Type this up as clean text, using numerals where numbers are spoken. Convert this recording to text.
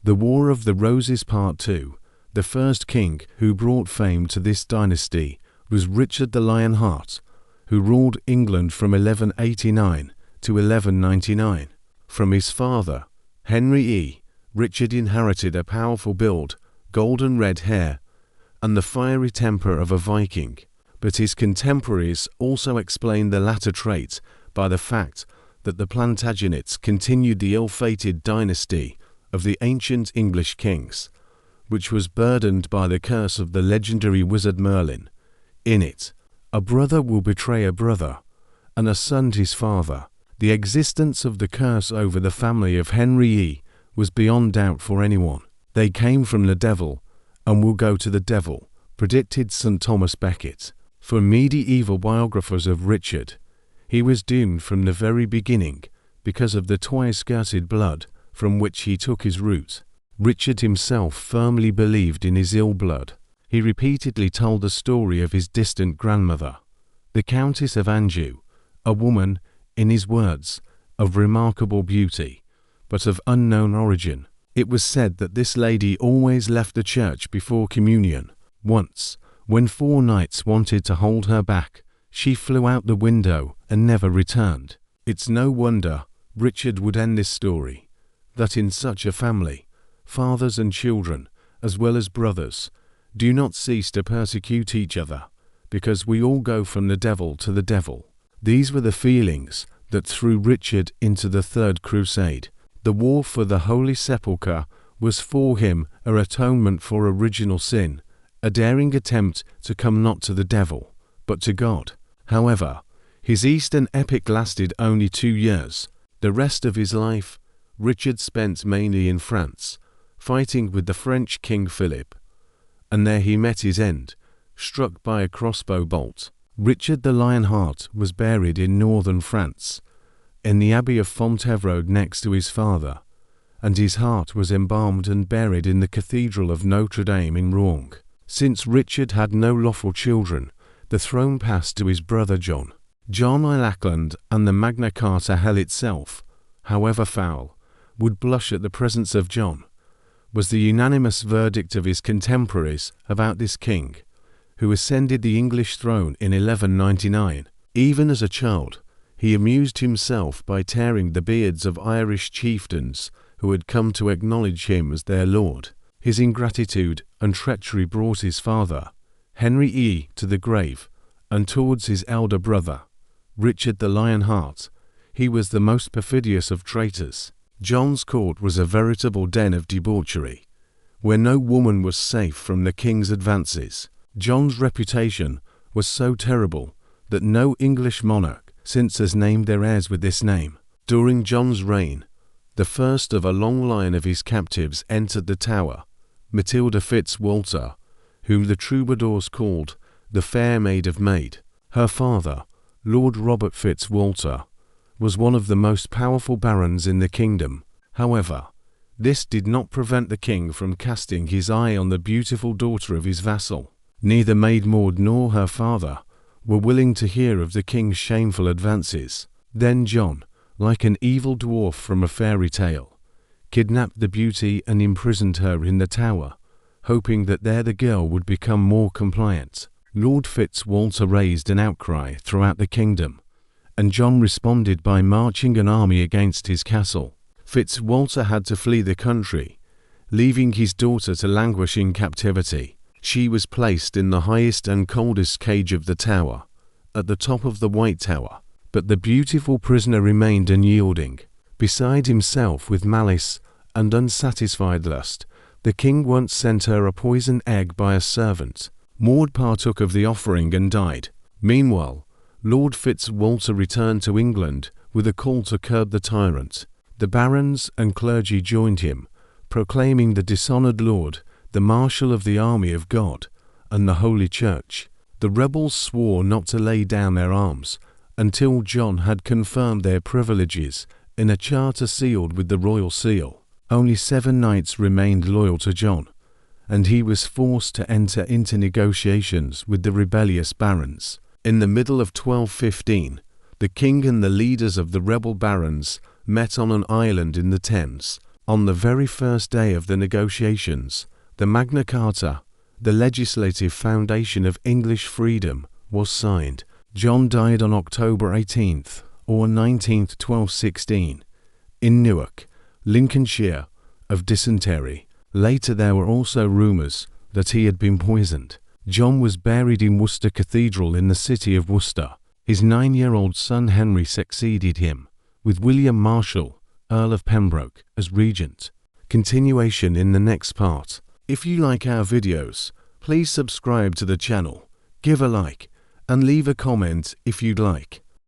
The War of the Roses Part 2. The first king who brought fame to this dynasty was Richard the Lionheart, who ruled England from 1189 to 1199. From his father, Henry E., Richard inherited a powerful build, golden red hair, and the fiery temper of a Viking, but his contemporaries also explained the latter trait by the fact that the Plantagenets continued the ill-fated dynasty of the ancient English kings, which was burdened by the curse of the legendary wizard Merlin. In it, a brother will betray a brother, and a son his father. The existence of the curse over the family of Henry E. was beyond doubt for anyone. They came from the devil, and will go to the devil, predicted St. Thomas Becket. For medieval biographers of Richard, he was doomed from the very beginning because of the twice-cursed blood from which he took his root. Richard himself firmly believed in his ill blood. He repeatedly told the story of his distant grandmother, the Countess of Anjou, a woman, in his words, of remarkable beauty, but of unknown origin. It was said that this lady always left the church before communion. Once, when 4 knights wanted to hold her back, she flew out the window and never returned. It's no wonder Richard would end this story, that in such a family, fathers and children, as well as brothers, do not cease to persecute each other, because we all go from the devil to the devil. These were the feelings that threw Richard into the Third Crusade. The war for the Holy Sepulchre was for him an atonement for original sin, a daring attempt to come not to the devil, but to God. However, his Eastern epic lasted only 2 years. The rest of his life, Richard spent mainly in France, fighting with the French King Philip, and there he met his end, struck by a crossbow bolt. Richard the Lionheart was buried in northern France, in the Abbey of Fontevraud next to his father, and his heart was embalmed and buried in the Cathedral of Notre Dame in Rouen. Since Richard had no lawful children, the throne passed to his brother John. John I Lackland and the Magna Carta hell itself, however foul, would blush at the presence of John, was the unanimous verdict of his contemporaries about this king, who ascended the English throne in 1199. Even as a child, he amused himself by tearing the beards of Irish chieftains who had come to acknowledge him as their lord. His ingratitude and treachery brought his father, Henry E., to the grave, and towards his elder brother, Richard the Lionheart, he was the most perfidious of traitors. John's court was a veritable den of debauchery, where no woman was safe from the king's advances. John's reputation was so terrible that no English monarch since has named their heirs with this name. During John's reign, the first of a long line of his captives entered the Tower, Matilda Fitz-Walter, whom the troubadours called the Fair Maid of Maid. Her father, Lord Robert Fitz-Walter, was one of the most powerful barons in the kingdom. However, this did not prevent the king from casting his eye on the beautiful daughter of his vassal. Neither Maid Maud nor her father were willing to hear of the king's shameful advances. Then John, like an evil dwarf from a fairy tale, kidnapped the beauty and imprisoned her in the Tower, hoping that there the girl would become more compliant. Lord Fitz-Walter raised an outcry throughout the kingdom, and John responded by marching an army against his castle. Fitz-Walter had to flee the country, leaving his daughter to languish in captivity. She was placed in the highest and coldest cage of the tower, at the top of the White Tower, but the beautiful prisoner remained unyielding. Beside himself with malice and unsatisfied lust, the king once sent her a poisoned egg by a servant. Maud partook of the offering and died. Meanwhile, Lord Fitz-Walter returned to England with a call to curb the tyrant. The barons and clergy joined him, proclaiming the dishonoured lord the marshal of the army of God and the Holy Church. The rebels swore not to lay down their arms until John had confirmed their privileges in a charter sealed with the royal seal. Only 7 knights remained loyal to John, and he was forced to enter into negotiations with the rebellious barons. In the middle of 1215, the king and the leaders of the rebel barons met on an island in the Thames. On the very first day of the negotiations, the Magna Carta, the legislative foundation of English freedom, was signed. John died on October 18th or 19th, 1216, in Newark, Lincolnshire, of dysentery. Later there were also rumours that he had been poisoned. John was buried in Worcester Cathedral in the city of Worcester. His 9-year-old son Henry succeeded him, with William Marshall, Earl of Pembroke, as regent. Continuation in the next part. If you like our videos, please subscribe to the channel, give a like, and leave a comment if you'd like.